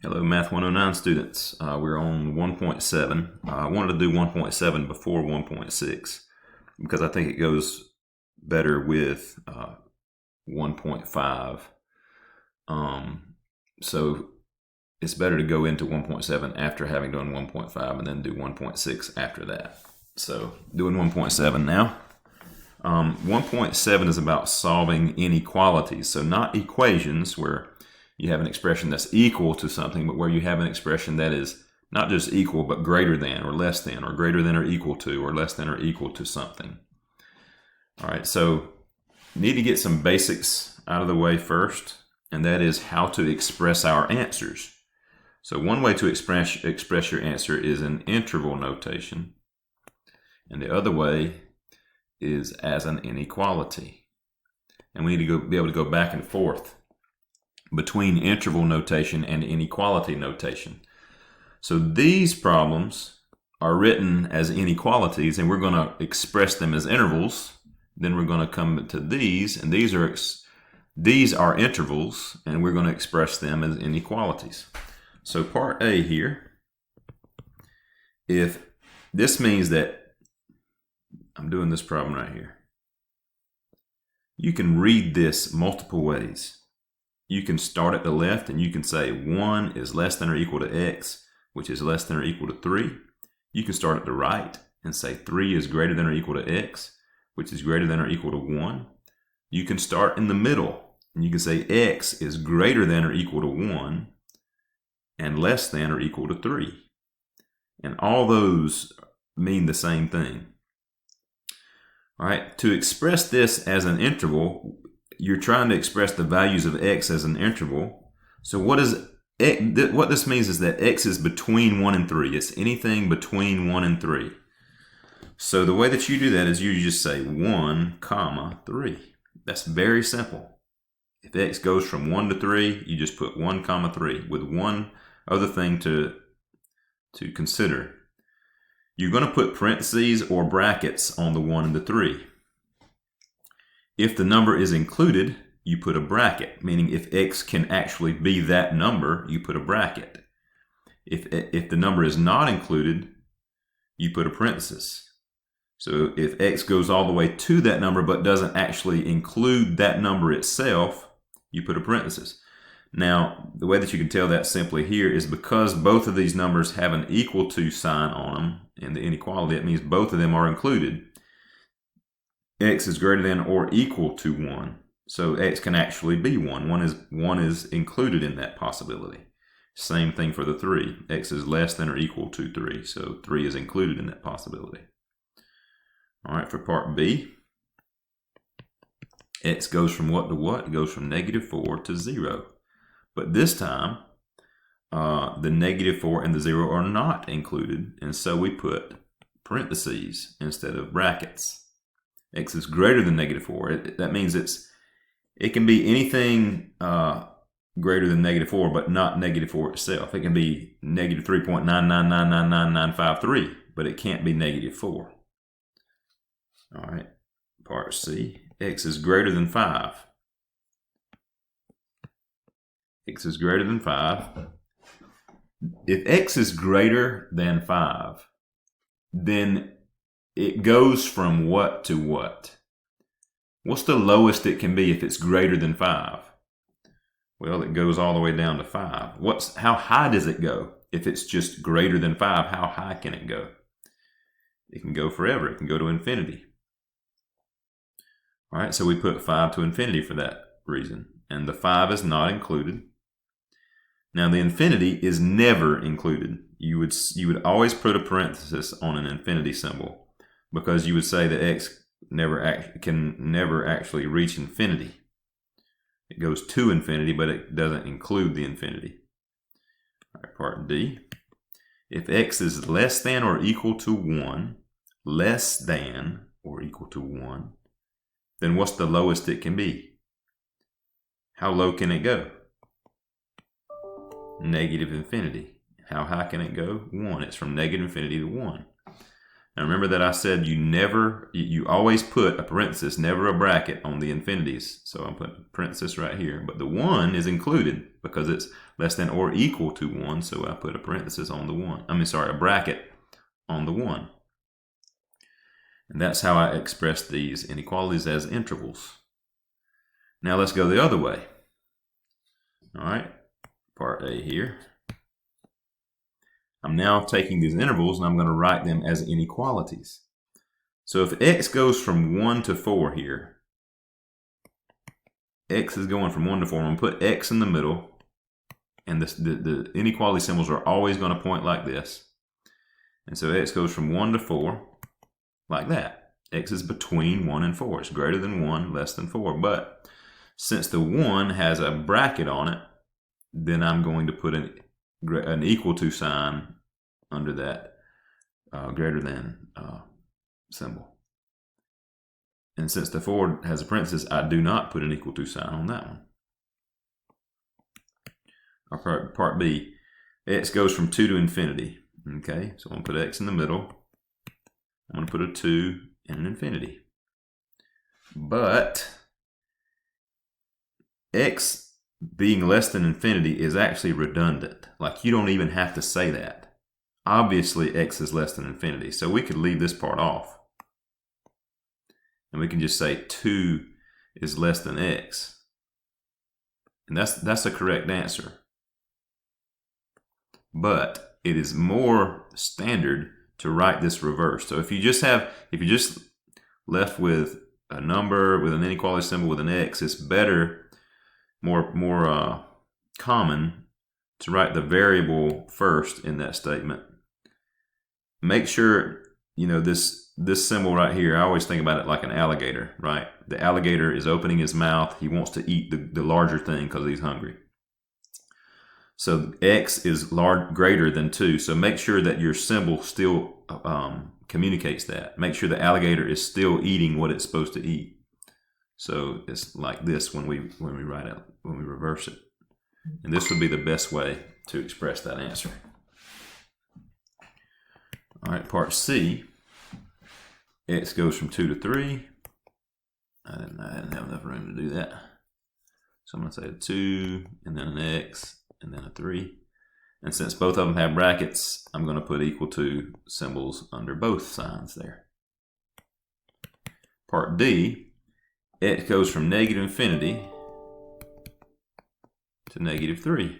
Hello, Math 109 students. We're on 1.7. I wanted to do 1.7 before 1.6 because I think it goes better with 1.5. So it's better to go into 1.7 after having done 1.5 and then do 1.6 after that. So doing 1.7 now. 1.7 is about solving inequalities. So not equations where you have an expression that's equal to something, but where you have an expression that is not just equal, but greater than or less than or greater than or equal to or less than or equal to something. All right, so you need to get some basics out of the way first, and that is how to express our answers. So one way to express your answer is in interval notation, and the other way is as an inequality. And we need to be able to go back and forth between interval notation and inequality notation. So these problems are written as inequalities, and we're going to express them as intervals. Then we're going to come to these, and these are intervals, and we're going to express them as inequalities. So part A here, if this means that I'm doing this problem right here, you can read this multiple ways. You can start at the left and you can say 1 is less than or equal to x, which is less than or equal to 3. You can start at the right and say 3 is greater than or equal to x, which is greater than or equal to 1. You can start in the middle and you can say x is greater than or equal to 1 and less than or equal to 3. And all those mean the same thing. All right, to express this as an interval, you're trying to express the values of x as an interval. So what this means is that x is between 1 and 3. It's anything between 1 and 3. So the way that you do that is you just say 1, 3. That's very simple. If x goes from 1 to 3, you just put 1, 3 with one other thing to consider. You're going to put parentheses or brackets on the 1 and the 3. If the number is included, you put a bracket, meaning if x can actually be that number, you put a bracket. If the number is not included, you put a parenthesis. So if x goes all the way to that number but doesn't actually include that number itself, you put a parenthesis. Now, the way that you can tell that simply here is because both of these numbers have an equal to sign on them in the inequality, it means both of them are included. X is greater than or equal to 1. So x can actually be 1. 1 is included in that possibility. Same thing for the 3. X is less than or equal to 3. So 3 is included in that possibility. All right, for part B, x goes from what to what? It goes from -4 to 0. But this time, the -4 and the 0 are not included. And so we put parentheses instead of brackets. X is greater than -4. That means it can be anything greater than -4, but not -4 itself. It can be -3.9999953, but it can't be -4. All right, part C, x is greater than 5. X is greater than 5. If x is greater than 5, then it goes from what to what? What's the lowest it can be if it's greater than 5? Well, it goes all the way down to 5. How high does it go? If it's just greater than 5, how high can it go? It can go forever. It can go to infinity. All right, so we put 5 to infinity for that reason. And the 5 is not included. Now, the infinity is never included. You would always put a parenthesis on an infinity symbol, because you would say that x can never actually reach infinity. It goes to infinity, but it doesn't include the infinity. All right, part D. If x is less than or equal to 1, less than or equal to 1, then what's the lowest it can be? How low can it go? Negative infinity. How high can it go? 1. It's from negative infinity to 1. Now remember that I said you always put a parenthesis, never a bracket on the infinities. So I'm putting a parenthesis right here. But the 1 is included because it's less than or equal to 1. So I put a parenthesis on the 1. A bracket on the 1. And that's how I express these inequalities as intervals. Now let's go the other way. All right, part A here. I'm now taking these intervals and I'm going to write them as inequalities. So if x goes from 1 to 4 here, x is going from 1 to 4. I'm going to put x in the middle, and the inequality symbols are always going to point like this. And so x goes from 1 to 4 like that. X is between 1 and 4. It's greater than 1, less than 4. But since the 1 has a bracket on it, then I'm going to put an equal to sign under that greater than symbol. And since the 4 has a parenthesis, I do not put an equal to sign on that one. Our part B, x goes from 2 to infinity. Okay, so I'm going to put x in the middle. I'm going to put a 2 and an infinity. But x being less than infinity is actually redundant. Like, you don't even have to say that. Obviously, x is less than infinity. So we could leave this part off. And we can just say 2 is less than x. And that's the correct answer. But it is more standard to write this reverse. So if you just left with a number with an inequality symbol with an x, it's better, more common to write the variable first in that statement. Make sure, this symbol right here, I always think about it like an alligator, right? The alligator is opening his mouth. He wants to eat the larger thing because he's hungry. So x is greater than 2. So make sure that your symbol still communicates that. Make sure the alligator is still eating what it's supposed to eat. So it's like this when we write it, when we reverse it. And this would be the best way to express that answer. All right, part C. X goes from 2 to 3. I didn't have enough room to do that. So I'm going to say a 2 and then an x and then a 3. And since both of them have brackets, I'm going to put equal to symbols under both signs there. Part D, x goes from negative infinity to negative 3.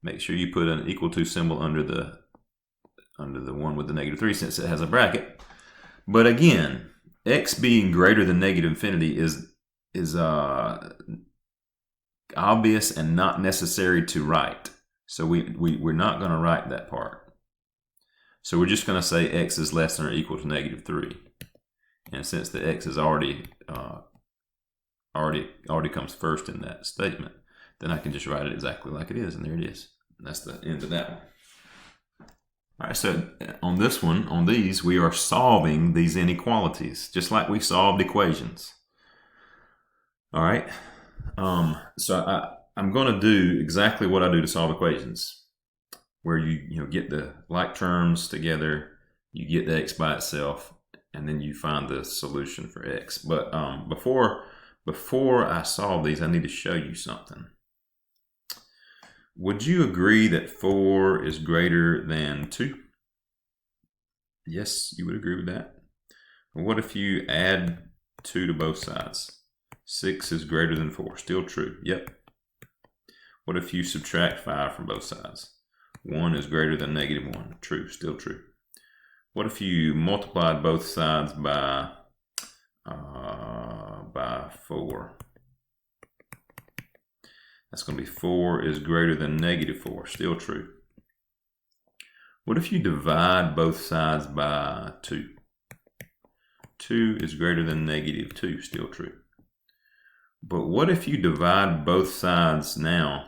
Make sure you put an equal to symbol under the one with the negative 3 since it has a bracket. But again, x being greater than negative infinity is obvious and not necessary to write. So we're not going to write that part. So we're just going to say x is less than or equal to negative 3. And since the x is already comes first in that statement, then I can just write it exactly like it is, and there it is. And that's the end of that one. All right, so on these, we are solving these inequalities, just like we solved equations. All right, so I'm going to do exactly what I do to solve equations, where you get the like terms together, you get the x by itself, and then you find the solution for x. But before I solve these, I need to show you something. Would you agree that 4 is greater than 2? Yes, you would agree with that. Well, what if you add 2 to both sides? 6 is greater than 4. Still true. Yep. What if you subtract 5 from both sides? 1 is greater than negative 1. True. Still true. What if you multiplied both sides by 4? That's going to be 4 is greater than negative 4. Still true. What if you divide both sides by 2? 2 is greater than negative 2. Still true. But what if you divide both sides now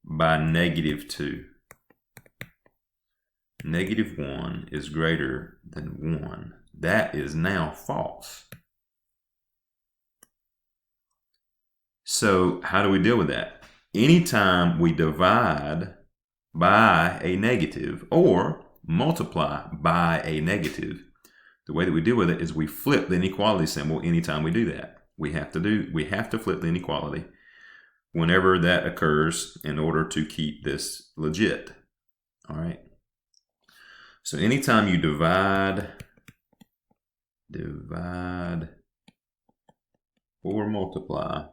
by negative 2? Negative 1 is greater than 1. That is now false. So how do we deal with that? Anytime we divide by a negative or multiply by a negative, the way that we deal with it is we flip the inequality symbol anytime we do that. We have to flip the inequality whenever that occurs in order to keep this legit. All right. So anytime you divide or multiply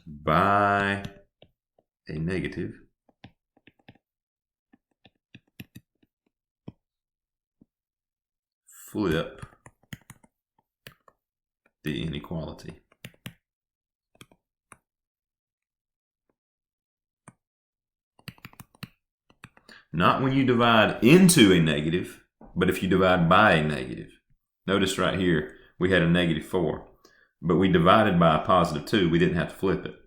by a negative, flip the inequality. Not when you divide into a negative, but if you divide by a negative. Notice right here, we had a -4, but we divided by a +2. We didn't have to flip it.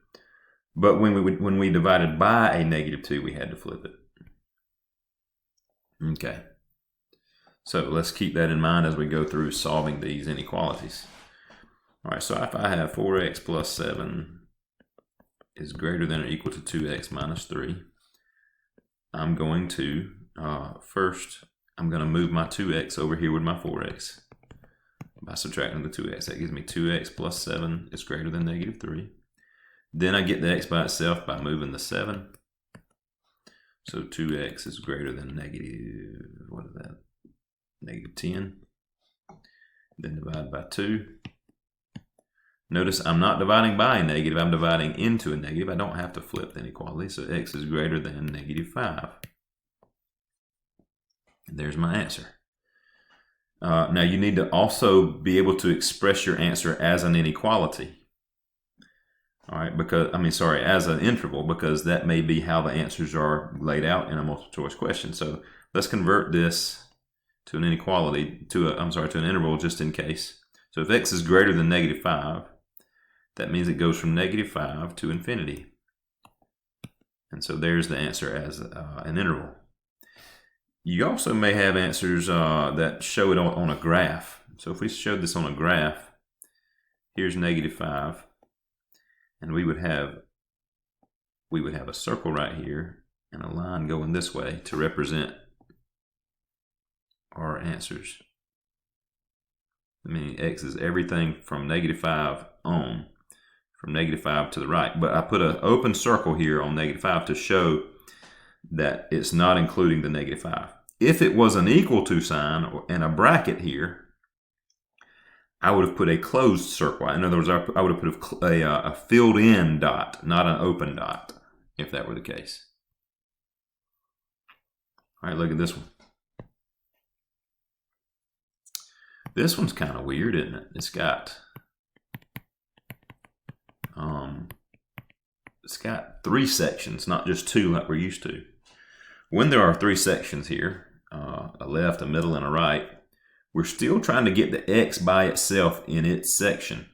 But when we divided by a -2, we had to flip it. Okay. So let's keep that in mind as we go through solving these inequalities. All right, so if I have 4x plus 7 is greater than or equal to 2x minus 3, I'm going to, first, I'm going to move my 2x over here with my 4x. By subtracting the 2x, that gives me 2x plus 7 is greater than -3. Then I get the x by itself by moving the 7. So 2x is greater than -10. Then divide by 2. Notice I'm not dividing by a negative, I'm dividing into a negative. I don't have to flip the inequality, so x is greater than -5. And there's my answer. Now you need to also be able to express your answer as an inequality. All right, as an interval, because that may be how the answers are laid out in a multiple choice question. So let's convert this to an inequality, to an interval just in case. So if x is greater than -5, that means it goes from -5 to infinity. And so there's the answer as an interval. You also may have answers that show it on a graph. So if we showed this on a graph, here's -5, and we would have a circle right here and a line going this way to represent our answers. I mean, x is everything from -5 on, from -5 to the right. But I put an open circle here on -5 to show that it's not including the -5. If it was an equal to sign and a bracket here, I would have put a closed circle. In other words, I would have put a filled in dot, not an open dot, if that were the case. All right, look at this one. This one's kind of weird, isn't it? It's got 3 sections, not just 2 like we're used to. When there are 3 sections here, a left, a middle, and a right, we're still trying to get the x by itself in its section.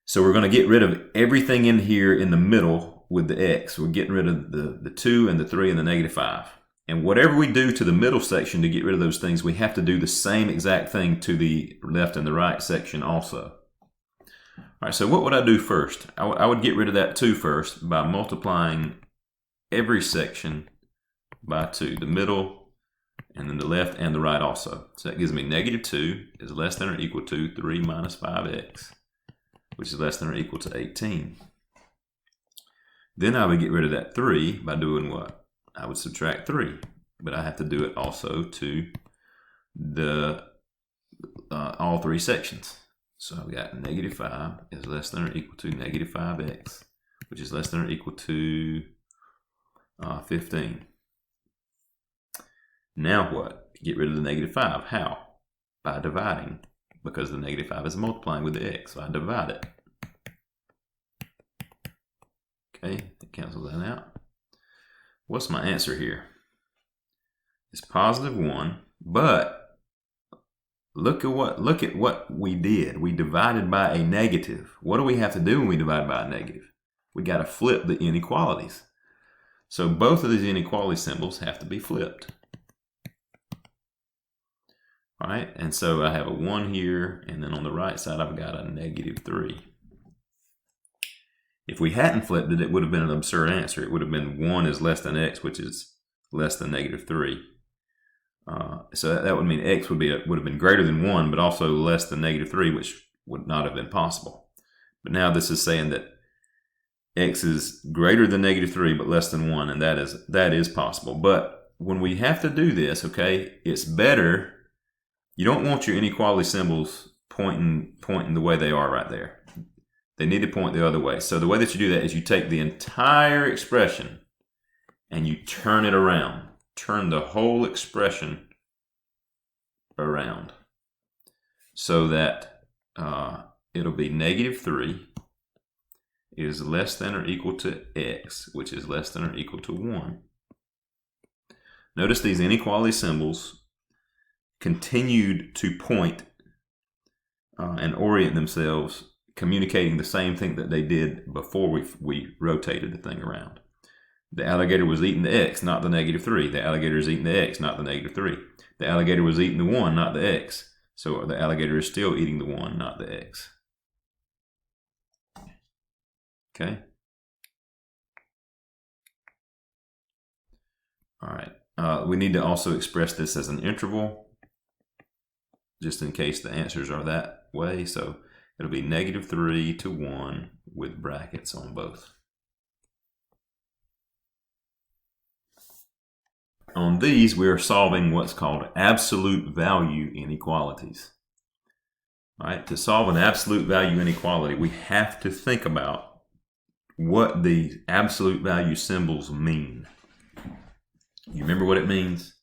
So we're going to get rid of everything in here in the middle with the x. We're getting rid of the 2 and the 3 and the -5. And whatever we do to the middle section to get rid of those things, we have to do the same exact thing to the left and the right section also. All right, so what would I do first? I would get rid of that 2 first by multiplying every section by 2, the middle, and then the left and the right also. So that gives me -2 is less than or equal to 3 minus 5x, which is less than or equal to 18. Then I would get rid of that 3 by doing what? I would subtract 3, but I have to do it also to the all 3 sections. So I've got -5 is less than or equal to -5x, which is less than or equal to 15. Now what? Get rid of the -5. How? By dividing, because the -5 is multiplying with the x, so I divide it. Okay, it cancels that out. What's my answer here? It's +1, but look at what we did. We divided by a negative. What do we have to do when we divide by a negative? We got to flip the inequalities. So both of these inequality symbols have to be flipped. All right, and so I have a 1 here, and then on the right side I've got a -3. If we hadn't flipped it, it would have been an absurd answer. It would have been 1 is less than x, which is less than -3. So that would mean x would have been greater than 1, but also less than -3, which would not have been possible. But now this is saying that x is greater than -3, but less than 1, and that is possible. But when we have to do this, okay, it's better. You don't want your inequality symbols pointing the way they are right there. They need to point the other way. So the way that you do that is you take the entire expression and you turn it around. Turn the whole expression around so that it'll be -3 is less than or equal to x, which is less than or equal to 1. Notice these inequality symbols continued to point and orient themselves, communicating the same thing that they did before we rotated the thing around. The alligator was eating the x, not the -3. The alligator is eating the x, not the -3. The alligator was eating the 1, not the x. So the alligator is still eating the 1, not the x. Okay? All right. We need to also express this as an interval, just in case the answers are that way. So it'll be -3 to 1 with brackets on both. On these, we are solving what's called absolute value inequalities. All right, to solve an absolute value inequality, we have to think about what the absolute value symbols mean. You remember what it means?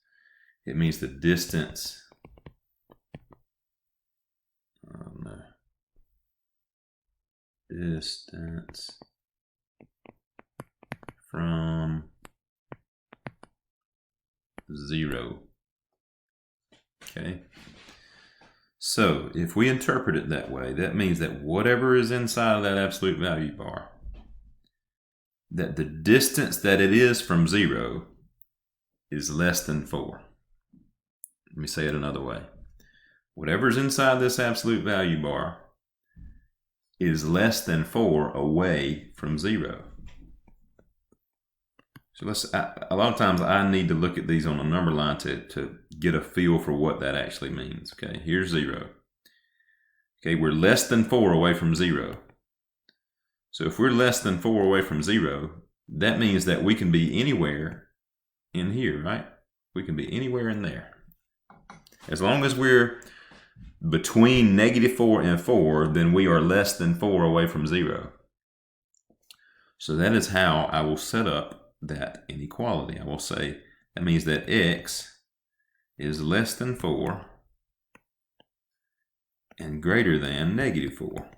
It means the distance. Distance from 0. Okay. So if we interpret it that way, that means that whatever is inside of that absolute value bar, that the distance that it is from 0 is less than 4. Let me say it another way. Whatever's inside this absolute value bar is less than 4 away from 0. So a lot of times I need to look at these on a number line to get a feel for what that actually means. Okay, here's 0. Okay, we're less than 4 away from 0. So if we're less than 4 away from 0, that means that we can be anywhere in here, right? We can be anywhere in there. As long as we're between -4 and 4, then we are less than 4 away from 0. So that is how I will set up that inequality. I will say that means that x is less than 4 and greater than -4.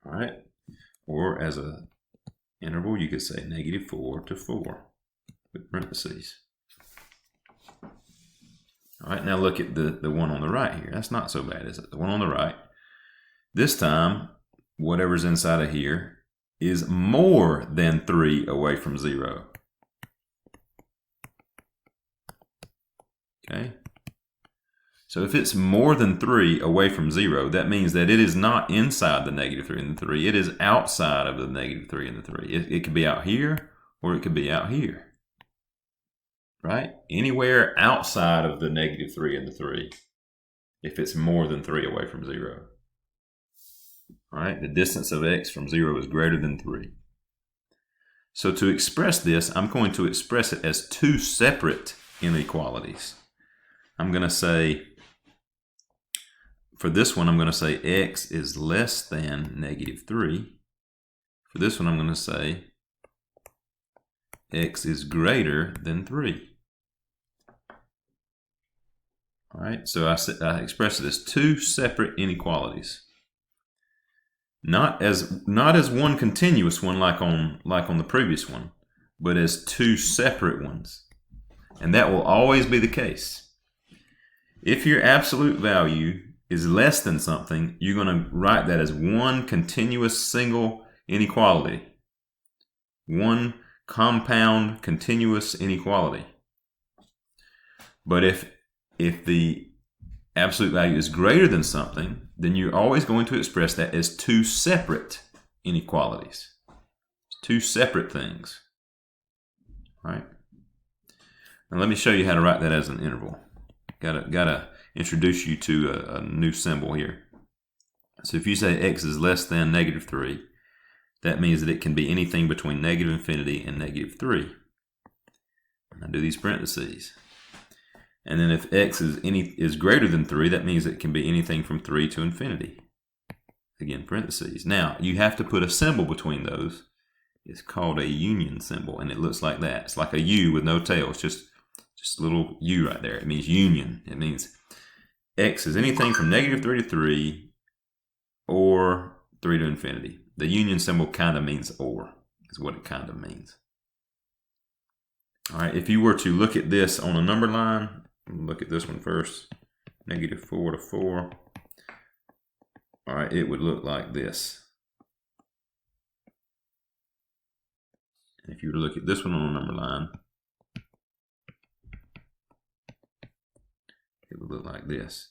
All right. Or as a interval, you could say -4 to 4 with parentheses. All right, now look at the one on the right here. That's not so bad, is it? The one on the right. This time, whatever's inside of here is more than 3 away from 0. Okay? So if it's more than 3 away from 0, that means that it is not inside the -3 and the 3. It is outside of the -3 and the 3. It could be out here or it could be out here. Right? Anywhere outside of the -3 and the 3 if it's more than 3 away from 0. All right? The distance of x from 0 is greater than 3. So to express this, I'm going to express it as two separate inequalities. I'm going to say, for this one, I'm going to say x is less than -3. For this one, I'm going to say x is greater than 3. All right, so I express it as two separate inequalities. Not as one continuous one like on the previous one, but as two separate ones. And that will always be the case. If your absolute value is less than something, you're going to write that as one continuous single inequality. One compound continuous inequality. But if the absolute value is greater than something, then you're always going to express that as two separate inequalities. Two separate things. All right? Now let me show you how to write that as an interval. Gotta introduce you to a new symbol here. So if you say x is less than -3, that means that it can be anything between -infinity and -3. And I do these parentheses. And then if x is greater than 3, that means it can be anything from 3 to infinity. Again, parentheses. Now, you have to put a symbol between those. It's called a union symbol, and it looks like that. It's like a U with no tail. It's just a little U right there. It means union. It means x is anything from -3 to 3 or 3 to infinity. The union symbol kind of means or, is what it kind of means. All right, if you were to look at this on a number line, look at this one first, -4 to 4. All right, it would look like this. And if you were to look at this one on a number line, it would look like this.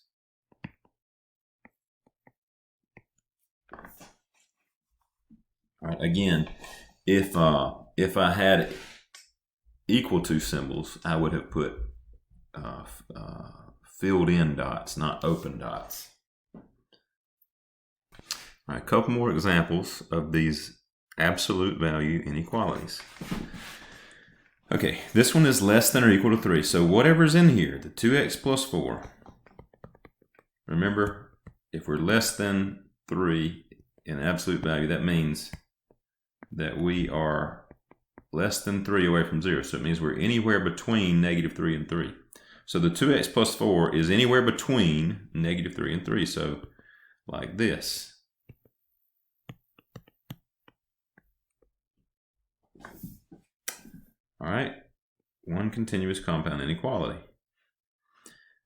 All right, again, if I had equal to symbols, I would have put filled in dots, not open dots. All right, a couple more examples of these absolute value inequalities. Okay, this one is less than or equal to 3. So whatever's in here, the 2x plus 4, remember, if we're less than 3 in absolute value, that means that we are less than 3 away from 0. So it means we're anywhere between -3 and 3. So the 2x plus 4 is anywhere between -3 and 3. So like this. All right, one continuous compound inequality.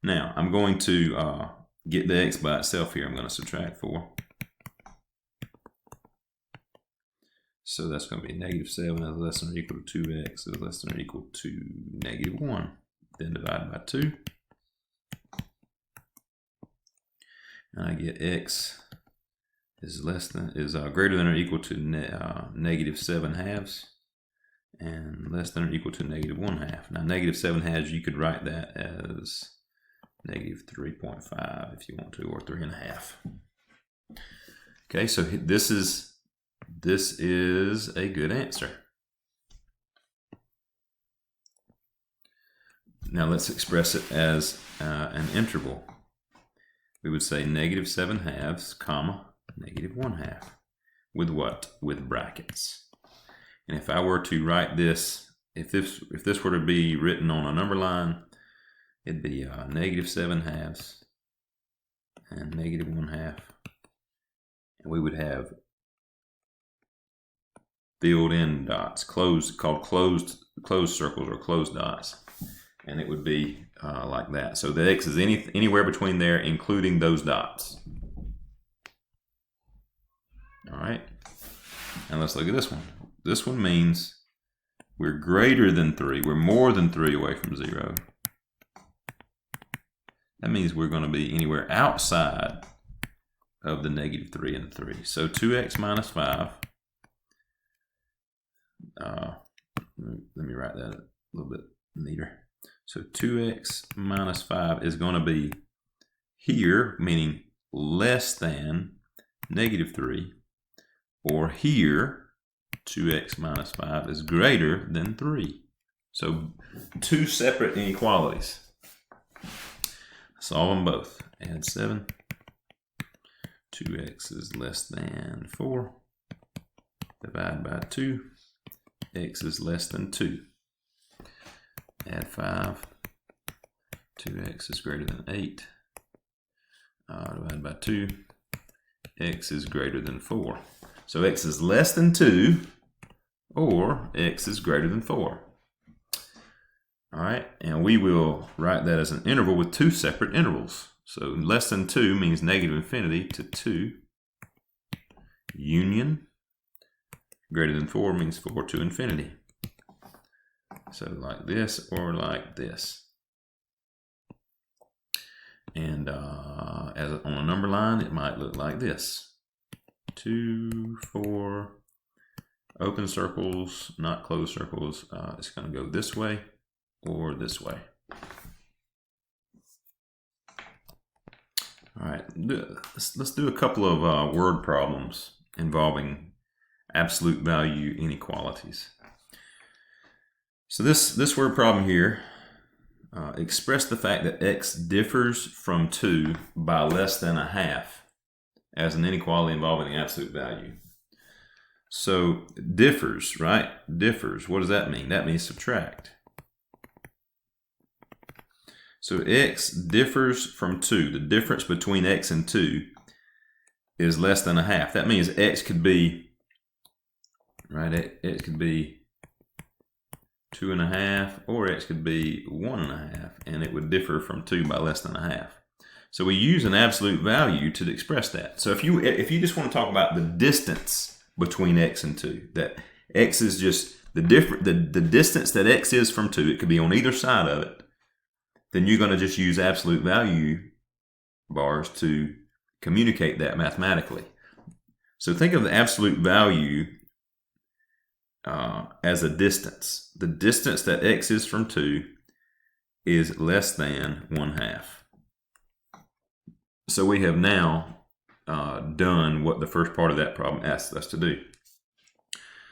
Now, I'm going to get the x by itself here. I'm going to subtract 4. So that's going to be -7 is less than or equal to 2x is less than or equal to -1. Then divide by 2. And I get x is greater than or equal to -7/2 and less than or equal to -1/2. Now -7/2, you could write that as -3.5 if you want to, or 3.5. Okay, so this is a good answer. Now let's express it as an interval. We would say -7/2, comma, -1/2. With what? With brackets. And if I were to write this, if this were to be written on a number line, it'd be -7/2 and -1/2. And we would have filled in dots, called closed circles or closed dots. And it would be like that. So the x is anywhere between there, including those dots. All right. And let's look at this one. This one means we're greater than 3. We're more than 3 away from 0. That means we're going to be anywhere outside of the -3 and 3. So 2x minus 5. Let me write that a little bit neater. So 2x minus 5 is going to be here, meaning less than -3, or here, 2x minus 5 is greater than 3. So two separate inequalities. Solve them both. Add 7. 2x is less than 4. Divide by 2. X is less than 2. Add 5. 2x is greater than 8. Divided by 2. X is greater than 4. So x is less than 2, or x is greater than 4. All right, and we will write that as an interval with two separate intervals. So less than 2 means -infinity to 2. Union. Greater than 4 means 4 to infinity. So like this or like this. And as on a number line, it might look like this. 2, 4, open circles, not closed circles. It's going to go this way or this way. All right, let's do a couple of word problems involving absolute value inequalities. So this word problem here, express the fact that x differs from 2 by less than a half as an inequality involving absolute value. So differs, right? Differs. What does that mean? That means subtract. So x differs from 2. The difference between x and 2 is less than a half. That means x could be, right? X could be 2.5, or x could be 1.5, and it would differ from 2 by less than a half. So we use an absolute value to express that. So if you just want to talk about the distance between x and 2, that x is just the distance that x is from 2, it could be on either side of it, then you're going to just use absolute value bars to communicate that mathematically. So think of the absolute value as a distance. The distance that x is from 2 is less than 1/2. So we have now done what the first part of that problem asks us to do.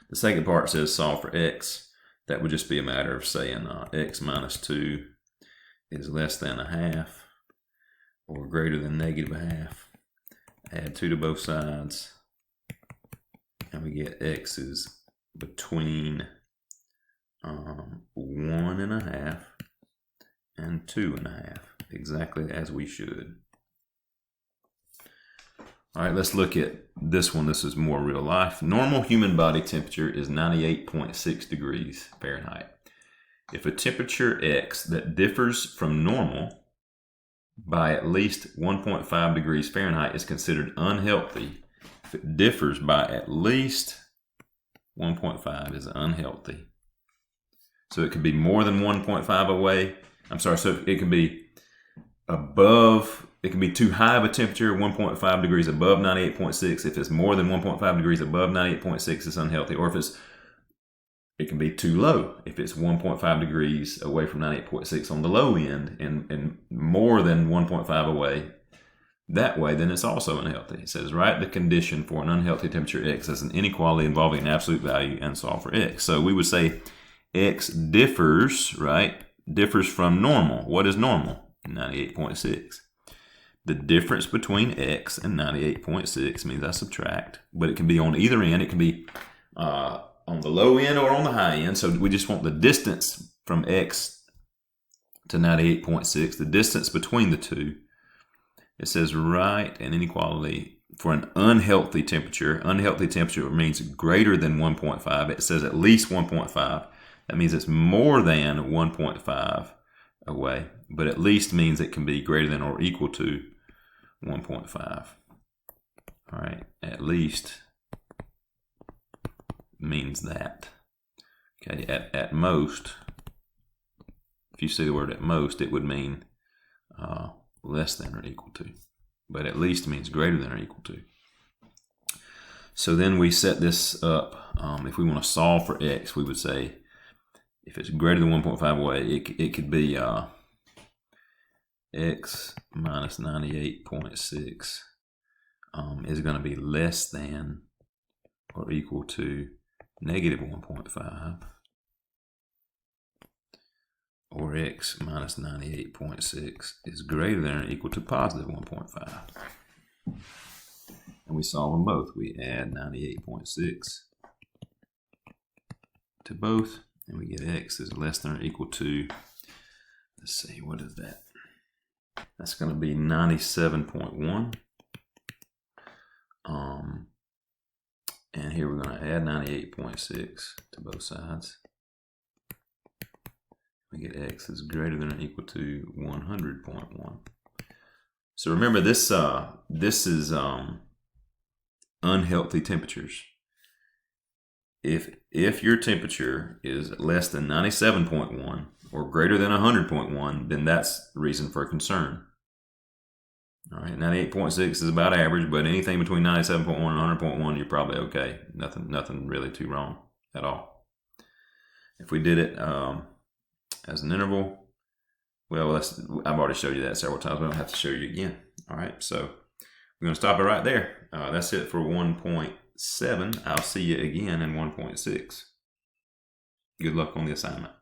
The second part says solve for x. That would just be a matter of saying x minus 2 is less than 1/2 or greater than -1/2. Add 2 to both sides, and we get x is between 1.5 and 2.5, exactly as we should. All right, let's look at this one. This is more real life. Normal human body temperature is 98.6 degrees Fahrenheit. If a temperature x that differs from normal by at least 1.5 degrees Fahrenheit is considered unhealthy, if it differs by at least 1.5 is unhealthy. So it could be more than 1.5 away. I'm sorry, so it can be above, it can be too high of a temperature, 1.5 degrees above 98.6. If it's more than 1.5 degrees above 98.6, it's unhealthy. Or if it can be too low. If it's 1.5 degrees away from 98.6 on the low end and more than 1.5 away that way, then it's also unhealthy. It says write the condition for an unhealthy temperature x as an inequality involving an absolute value and solve for x. So we would say x differs, right? Differs from normal. What is normal? 98.6. The difference between x and 98.6 means I subtract, but it can be on either end. It can be on the low end or on the high end. So we just want the distance from x to 98.6, the distance between the two. It says write an inequality for an unhealthy temperature. Unhealthy temperature means greater than 1.5. It says at least 1.5. That means it's more than 1.5 away, but at least means it can be greater than or equal to 1.5. All right, at least means that. Okay, at most, if you see the word at most, it would mean less than or equal to, but at least means greater than or equal to. So then we set this up. If we want to solve for x, we would say if it's greater than 1.5 away, it could be x minus 98.6 is going to be less than or equal to negative 1.5, or x minus 98.6 is greater than or equal to positive 1.5. And we solve them both. We add 98.6 to both, and we get x is less than or equal to, let's see, what is that? That's going to be 97.1. And here we're going to add 98.6 to both sides. We get x is greater than or equal to 100.1. So remember this is unhealthy temperatures. If your temperature is less than 97.1 or greater than 100.1, then that's reason for concern. All right, 98.6 is about average, but anything between 97.1 and 100.1, you're probably okay. Nothing really too wrong at all. If we did it as an interval, well, I've already showed you that several times. I don't have to show you again. All right, so we're going to stop it right there. That's it for 1.7. I'll see you again in 1.6. Good luck on the assignment.